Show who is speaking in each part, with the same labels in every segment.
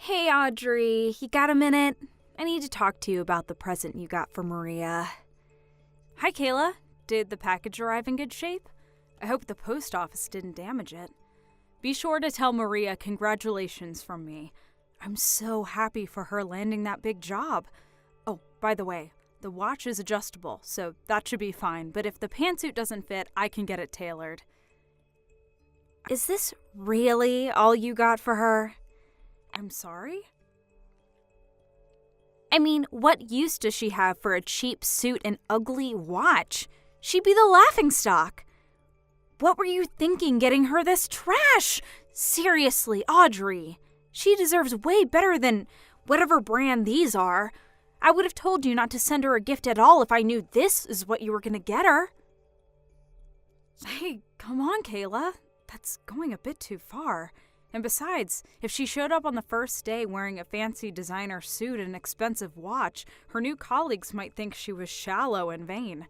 Speaker 1: Hey, Audrey, you got a minute? I need to talk to you about the present you got for Maria. Hi, Kayla. Did the package arrive in good shape? I hope the post office didn't damage it. Be sure to tell Maria congratulations from me. I'm so happy for her landing that big job. Oh, by the way, the watch is adjustable, so that should be fine, but if the pantsuit doesn't fit, I can get it tailored. Is this really all you got for her? I'm sorry? I mean, what use does she have for a cheap suit and ugly watch? She'd be the laughingstock. What were you thinking getting her this trash? Seriously, Audrey. She deserves way better than whatever brand these are. I would have told you not to send her a gift at all if I knew this is what you were going to get her. Hey, come on, Kayla. That's going a bit too far. And besides, if she showed up on the first day wearing a fancy designer suit and an expensive watch, her new colleagues might think she was shallow and vain.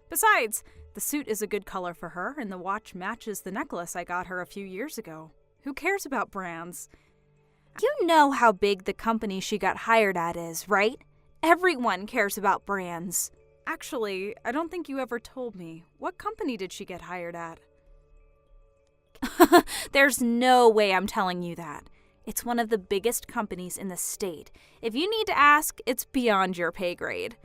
Speaker 1: Besides, the suit is a good color for her, and the watch matches the necklace I got her a few years ago. Who cares about brands? You know how big the company she got hired at is, right? Everyone cares about brands. Actually, I don't think you ever told me. What company did she get hired at? There's no way I'm telling you that. It's one of the biggest companies in the state. If you need to ask, it's beyond your pay grade.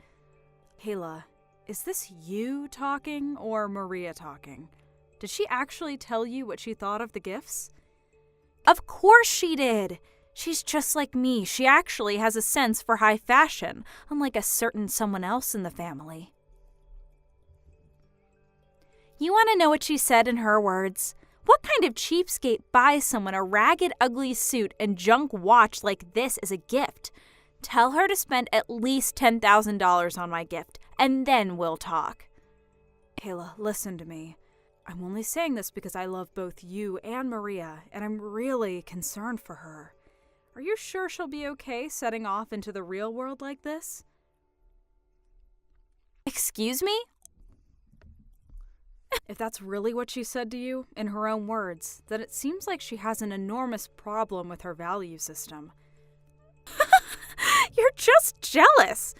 Speaker 1: Kayla, is this you talking or Maria talking? Did she actually tell you what she thought of the gifts? Of course she did. She's just like me. She actually has a sense for high fashion, unlike a certain someone else in the family. You want to know what she said in her words? What kind of cheapskate buys someone a ragged, ugly suit and junk watch like this as a gift? Tell her to spend at least $10,000 on my gift, and then we'll talk. Kayla, listen to me. I'm only saying this because I love both you and Maria, and I'm really concerned for her. Are you sure she'll be okay setting off into the real world like this? Excuse me? If that's really what she said to you, in her own words, then it seems like she has an enormous problem with her value system. You're just jealous!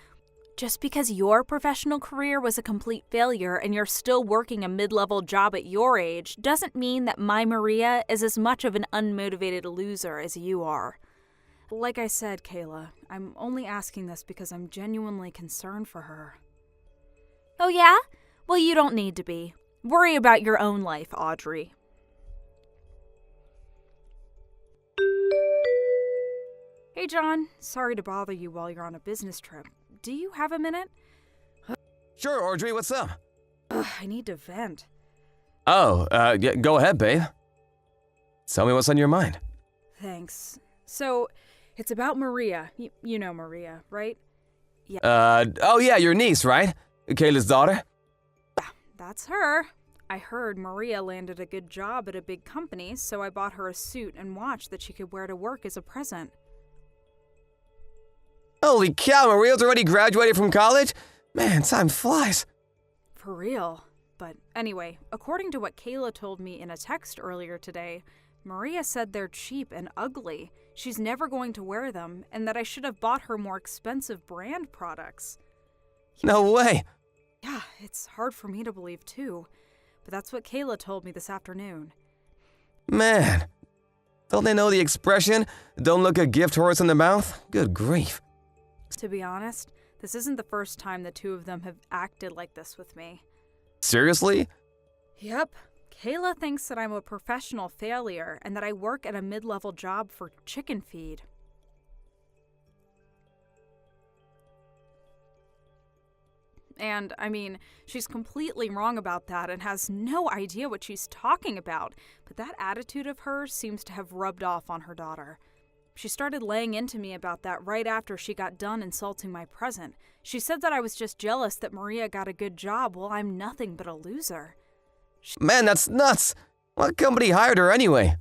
Speaker 1: Just because your professional career was a complete failure and you're still working a mid-level job at your age doesn't mean that my Maria is as much of an unmotivated loser as you are. Like I said, Kayla, I'm only asking this because I'm genuinely concerned for her. Oh yeah? Well, you don't need to be. Worry about your own life, Audrey. Hey, John. Sorry to bother you while you're on a business trip. Do you have a minute?
Speaker 2: Sure, Audrey, what's up?
Speaker 1: I need to vent.
Speaker 2: Oh, yeah, go ahead, babe. Tell me what's on your mind.
Speaker 1: Thanks. So, it's about Maria. You know Maria, right?
Speaker 2: Oh yeah, your niece, right? Kayla's daughter?
Speaker 1: That's her. I heard Maria landed a good job at a big company, so I bought her a suit and watch that she could wear to work as a present.
Speaker 2: Holy cow, Maria's already graduated from college? Man, time flies.
Speaker 1: For real. But anyway, according to what Kayla told me in a text earlier today, Maria said they're cheap and ugly. She's never going to wear them, and that I should have bought her more expensive brand products.
Speaker 2: No way.
Speaker 1: Yeah, it's hard for me to believe too. But that's what Kayla told me this afternoon.
Speaker 2: Man, don't they know the expression, don't look a gift horse in the mouth? Good grief.
Speaker 1: To be honest, this isn't the first time the two of them have acted like this with me.
Speaker 2: Seriously?
Speaker 1: Yep. Kayla thinks that I'm a professional failure and that I work at a mid-level job for chicken feed. And, I mean, she's completely wrong about that and has no idea what she's talking about, but that attitude of hers seems to have rubbed off on her daughter. She started laying into me about that right after she got done insulting my present. She said that I was just jealous that Maria got a good job while I'm nothing but a loser.
Speaker 2: Man, that's nuts. What company hired her anyway?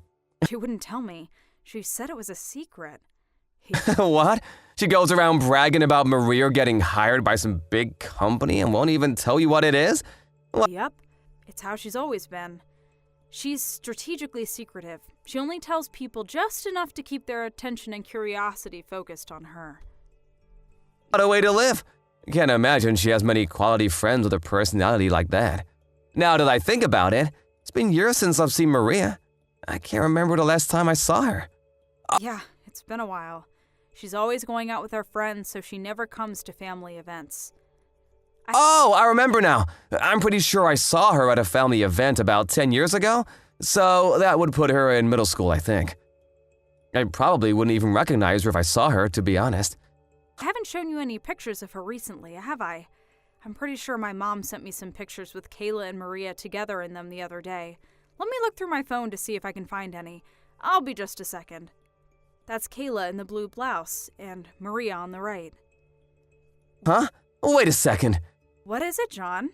Speaker 1: She wouldn't tell me. She said it was a secret.
Speaker 2: What? She goes around bragging about Maria getting hired by some big company and won't even tell you what it is?
Speaker 1: Yep, it's how she's always been. She's strategically secretive. She only tells people just enough to keep their attention and curiosity focused on her.
Speaker 2: What a way to live. Can't imagine she has many quality friends with a personality like that. Now that I think about it, it's been years since I've seen Maria. I can't remember the last time I saw her.
Speaker 1: Yeah, it's been a while. She's always going out with her friends, so she never comes to family events.
Speaker 2: Oh, I remember now. I'm pretty sure I saw her at a family event about 10 years ago, so that would put her in middle school, I think. I probably wouldn't even recognize her if I saw her, to be honest.
Speaker 1: I haven't shown you any pictures of her recently, have I? I'm pretty sure my mom sent me some pictures with Kayla and Maria together in them the other day. Let me look through my phone to see if I can find any. I'll be just a second. That's Kayla in the blue blouse, and Maria on the right.
Speaker 2: Huh? Wait a second.
Speaker 1: What is it, John?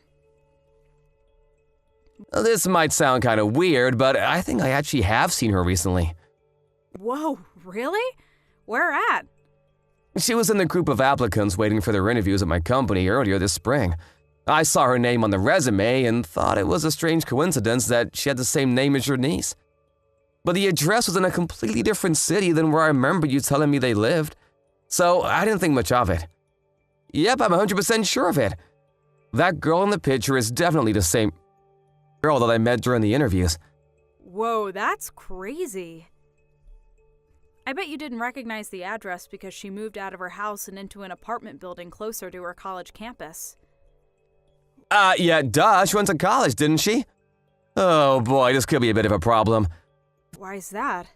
Speaker 2: This might sound kind of weird, but I think I actually have seen her recently.
Speaker 1: Whoa, really? Where at?
Speaker 2: She was in the group of applicants waiting for their interviews at my company earlier this spring. I saw her name on the resume and thought it was a strange coincidence that she had the same name as your niece. But the address was in a completely different city than where I remember you telling me they lived, so I didn't think much of it. Yep, I'm 100% sure of it. That girl in the picture is definitely the same girl that I met during the interviews.
Speaker 1: Whoa, that's crazy. I bet you didn't recognize the address because she moved out of her house and into an apartment building closer to her college campus.
Speaker 2: Yeah, duh, she went to college, didn't she? Oh boy, this could be a bit of a problem.
Speaker 1: Why's that?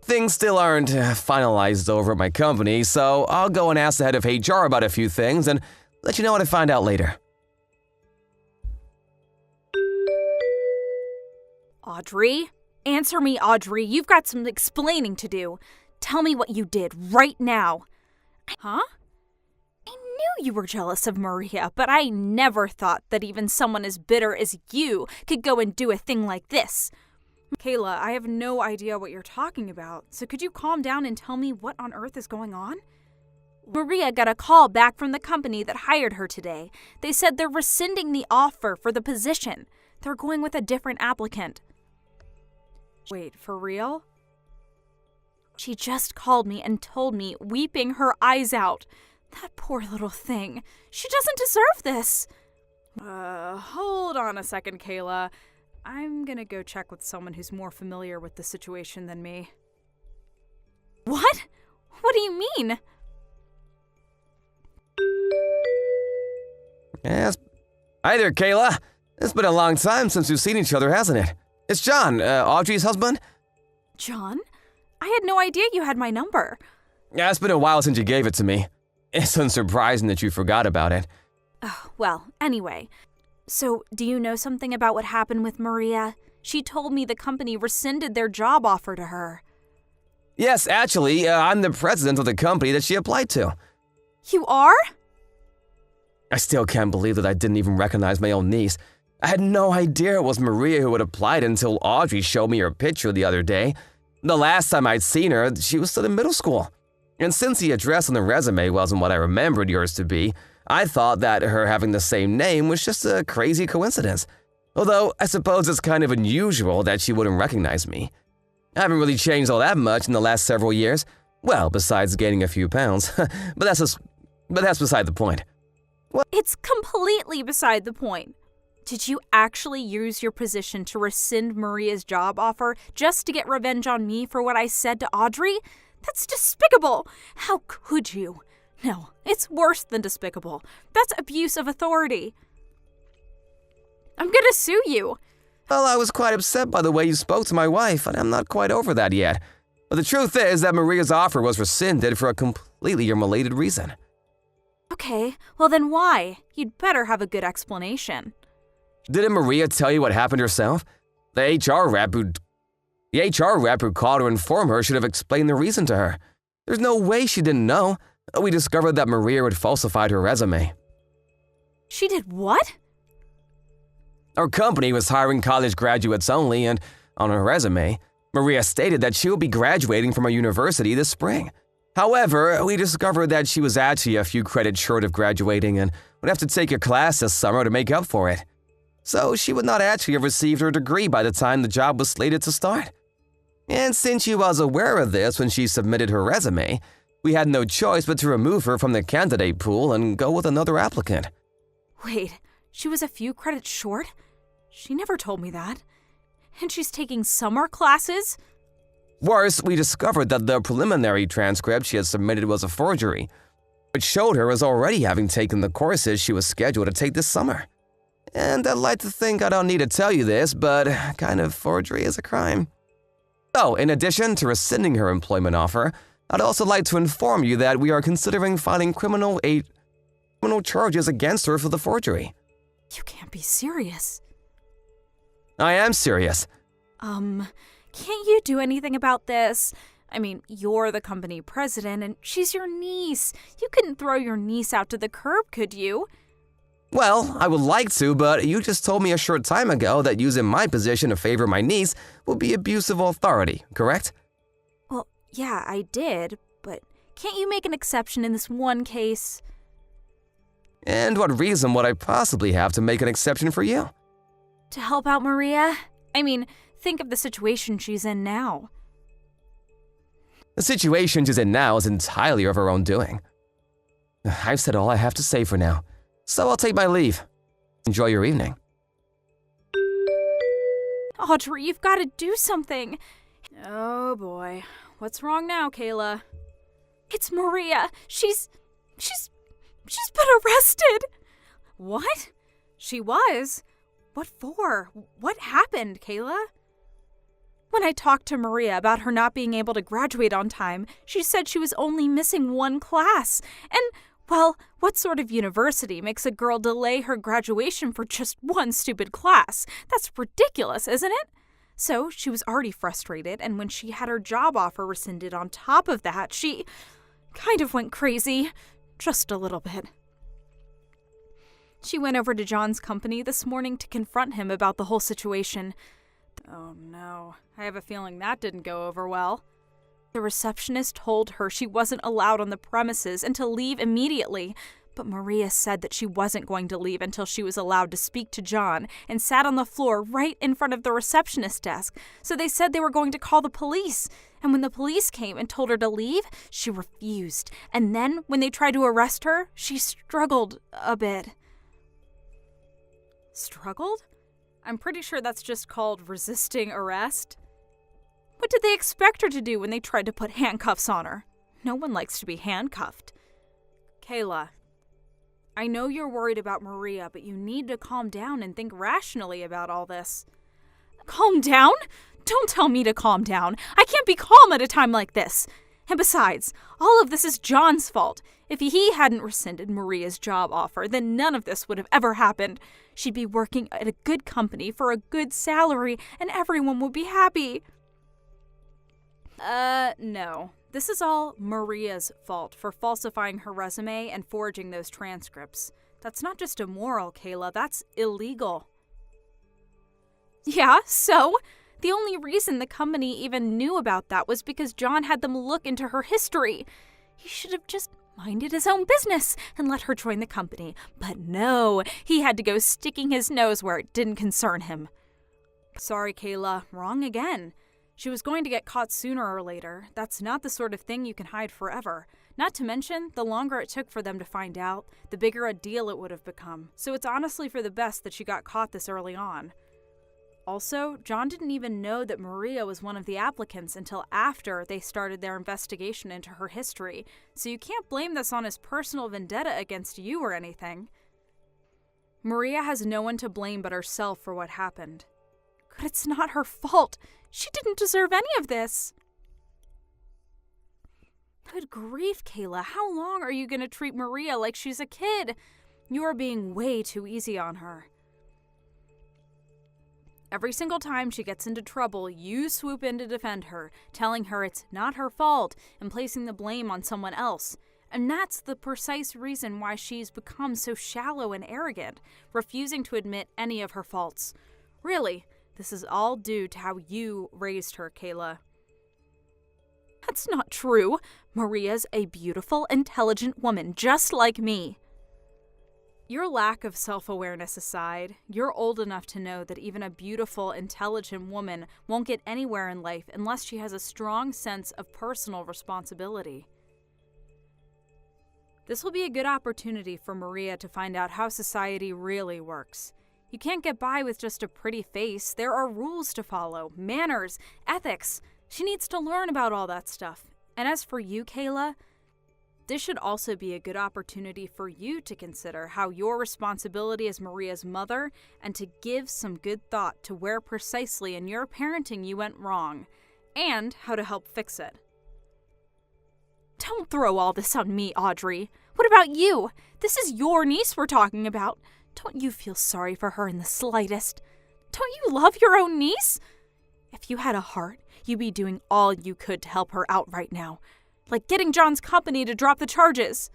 Speaker 2: Things still aren't finalized over at my company, so I'll go and ask the head of HR about a few things and let you know what I find out later.
Speaker 1: Audrey? Answer me, Audrey. You've got some explaining to do. Tell me what you did right now. Huh? I knew you were jealous of Maria, but I never thought that even someone as bitter as you could go and do a thing like this. Kayla, I have no idea what you're talking about, so could you calm down and tell me what on earth is going on? Maria got a call back from the company that hired her today. They said they're rescinding the offer for the position. They're going with a different applicant. Wait, for real? She just called me and told me, weeping her eyes out. That poor little thing. She doesn't deserve this. Hold on a second, Kayla. I'm gonna go check with someone who's more familiar with the situation than me. What? What do you mean?
Speaker 2: Yes. Hi there, Kayla. It's been a long time since we've seen each other, hasn't it? It's John, Audrey's husband.
Speaker 1: John? I had no idea you had my number.
Speaker 2: Yeah, it's been a while since you gave it to me. It's unsurprising that you forgot about it.
Speaker 1: Oh, well, anyway. So, do you know something about what happened with Maria? She told me the company rescinded their job offer to her.
Speaker 2: Yes, actually, I'm the president of the company that she applied to.
Speaker 1: You are?
Speaker 2: I still can't believe that I didn't even recognize my own niece. I had no idea it was Maria who had applied until Audrey showed me her picture the other day. The last time I'd seen her, she was still in middle school. And since the address on the resume wasn't what I remembered yours to be, I thought that her having the same name was just a crazy coincidence. Although, I suppose it's kind of unusual that she wouldn't recognize me. I haven't really changed all that much in the last several years. Well, besides gaining a few pounds. but that's beside the point.
Speaker 1: It's completely beside the point. Did you actually use your position to rescind Maria's job offer just to get revenge on me for what I said to Audrey? That's despicable! How could you? No, it's worse than despicable. That's abuse of authority. I'm gonna sue you.
Speaker 2: Well, I was quite upset by the way you spoke to my wife, and I'm not quite over that yet. But the truth is that Maria's offer was rescinded for a completely unrelated reason.
Speaker 1: Okay, well then why? You'd better have a good explanation.
Speaker 2: Didn't Maria tell you what happened herself? The HR rep who called her and informed her should have explained the reason to her. There's no way she didn't know. We discovered that Maria had falsified her resume.
Speaker 1: She did what?
Speaker 2: Our company was hiring college graduates only, and on her resume, Maria stated that she will be graduating from a university this spring. However, we discovered that she was actually a few credits short of graduating and would have to take a class this summer to make up for it. so she would not actually have received her degree by the time the job was slated to start. And since she was aware of this when she submitted her resume, we had no choice but to remove her from the candidate pool and go with another applicant.
Speaker 1: Wait, she was a few credits short? She never told me that. And she's taking summer classes?
Speaker 2: Worse, we discovered that the preliminary transcript she had submitted was a forgery, which showed her as already having taken the courses she was scheduled to take this summer. And I'd like to think I don't need to tell you this, but kind of forgery is a crime. So, in addition to rescinding her employment offer, I'd also like to inform you that we are considering filing criminal charges against her for the forgery.
Speaker 1: You can't be serious.
Speaker 2: I am serious.
Speaker 1: Can't you do anything about this? I mean, you're the company president and she's your niece. You couldn't throw your niece out to the curb, could you?
Speaker 2: Well, I would like to, but you just told me a short time ago that using my position to favor my niece would be abuse of authority, correct?
Speaker 1: Well, yeah, I did, but can't you make an exception in this one case?
Speaker 2: And what reason would I possibly have to make an exception for you?
Speaker 1: To help out Maria? I mean, think of the situation she's in now.
Speaker 2: The situation she's in now is entirely of her own doing. I've said all I have to say for now, so I'll take my leave. Enjoy your evening.
Speaker 1: Audrey, you've got to do something. Oh boy. What's wrong now, Kayla? It's Maria. She's been arrested. What? She was? What for? What happened, Kayla? When I talked to Maria about her not being able to graduate on time, she said she was only missing one class. And, well, what sort of university makes a girl delay her graduation for just one stupid class? That's ridiculous, isn't it? So she was already frustrated, and when she had her job offer rescinded on top of that, she kind of went crazy. Just a little bit. She went over to John's company this morning to confront him about the whole situation. Oh no, I have a feeling that didn't go over well. The receptionist told her she wasn't allowed on the premises and to leave immediately, but Maria said that she wasn't going to leave until she was allowed to speak to John and sat on the floor right in front of the receptionist desk, so they said they were going to call the police. And when the police came and told her to leave, she refused. And then when they tried to arrest her, she struggled a bit. Struggled? I'm pretty sure that's just called resisting arrest. What did they expect her to do when they tried to put handcuffs on her? No one likes to be handcuffed. Kayla, I know you're worried about Maria, but you need to calm down and think rationally about all this. Calm down? Don't tell me to calm down. I can't be calm at a time like this. And besides, all of this is John's fault. If he hadn't rescinded Maria's job offer, then none of this would have ever happened. She'd be working at a good company for a good salary, and everyone would be happy. No. This is all Maria's fault for falsifying her resume and forging those transcripts. That's not just immoral, Kayla. That's illegal. Yeah, so? The only reason the company even knew about that was because John had them look into her history. He should have just minded his own business and let her join the company. But no, he had to go sticking his nose where it didn't concern him. Sorry, Kayla. Wrong again. She was going to get caught sooner or later. That's not the sort of thing you can hide forever. Not to mention, the longer it took for them to find out, the bigger a deal it would have become. So it's honestly for the best that she got caught this early on. Also, John didn't even know that Maria was one of the applicants until after they started their investigation into her history, so you can't blame this on his personal vendetta against you or anything. Maria has no one to blame but herself for what happened. But it's not her fault. She didn't deserve any of this. Good grief, Kayla. How long are you going to treat Maria like she's a kid? You are being way too easy on her. Every single time she gets into trouble, you swoop in to defend her, telling her it's not her fault and placing the blame on someone else. And that's the precise reason why she's become so shallow and arrogant, refusing to admit any of her faults. Really, this is all due to how you raised her, Kayla. That's not true. Maria's a beautiful, intelligent woman, just like me. Your lack of self-awareness aside, you're old enough to know that even a beautiful, intelligent woman won't get anywhere in life unless she has a strong sense of personal responsibility. This will be a good opportunity for Maria to find out how society really works. You can't get by with just a pretty face. There are rules to follow, manners, ethics. She needs to learn about all that stuff. And as for you, Kayla, this should also be a good opportunity for you to consider how your responsibility as Maria's mother and to give some good thought to where precisely in your parenting you went wrong and how to help fix it. Don't throw all this on me, Audrey. What about you? This is your niece we're talking about. Don't you feel sorry for her in the slightest? Don't you love your own niece? If you had a heart, you'd be doing all you could to help her out right now. Like getting John's company to drop the charges.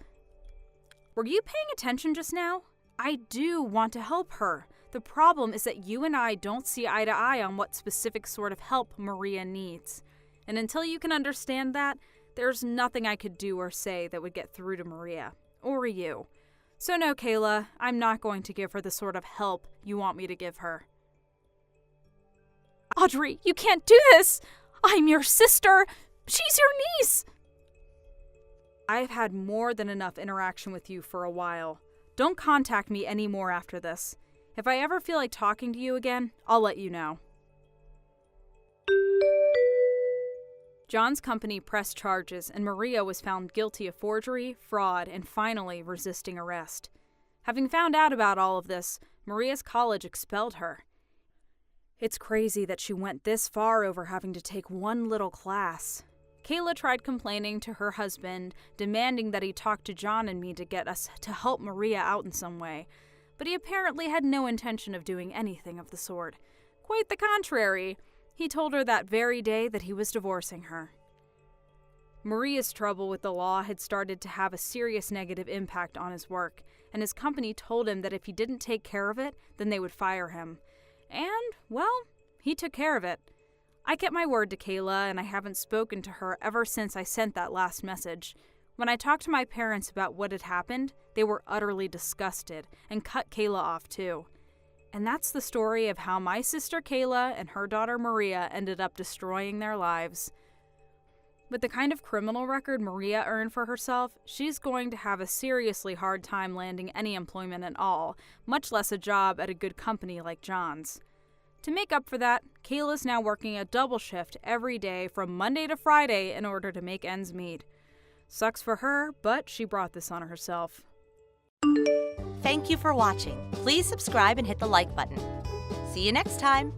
Speaker 1: Were you paying attention just now? I do want to help her. The problem is that you and I don't see eye to eye on what specific sort of help Maria needs. And until you can understand that, there's nothing I could do or say that would get through to Maria. Or you. So no, Kayla, I'm not going to give her the sort of help you want me to give her. Audrey, you can't do this! I'm your sister! She's your niece! I've had more than enough interaction with you for a while. Don't contact me anymore after this. If I ever feel like talking to you again, I'll let you know. John's company pressed charges, and Maria was found guilty of forgery, fraud, and finally resisting arrest. Having found out about all of this, Maria's college expelled her. It's crazy that she went this far over having to take one little class. Kayla tried complaining to her husband, demanding that he talk to John and me to get us to help Maria out in some way, but he apparently had no intention of doing anything of the sort. Quite the contrary. He told her that very day that he was divorcing her. Maria's trouble with the law had started to have a serious negative impact on his work, and his company told him that if he didn't take care of it, then they would fire him. And, well, he took care of it. I kept my word to Kayla, and I haven't spoken to her ever since I sent that last message. When I talked to my parents about what had happened, they were utterly disgusted and cut Kayla off too. And that's the story of how my sister Kayla and her daughter Maria ended up destroying their lives. With the kind of criminal record Maria earned for herself, she's going to have a seriously hard time landing any employment at all, much less a job at a good company like John's. To make up for that, Kayla's now working a double shift every day from Monday to Friday in order to make ends meet. Sucks for her, but she brought this on herself.
Speaker 3: Thank you for watching. Please subscribe and hit the like button. See you next time.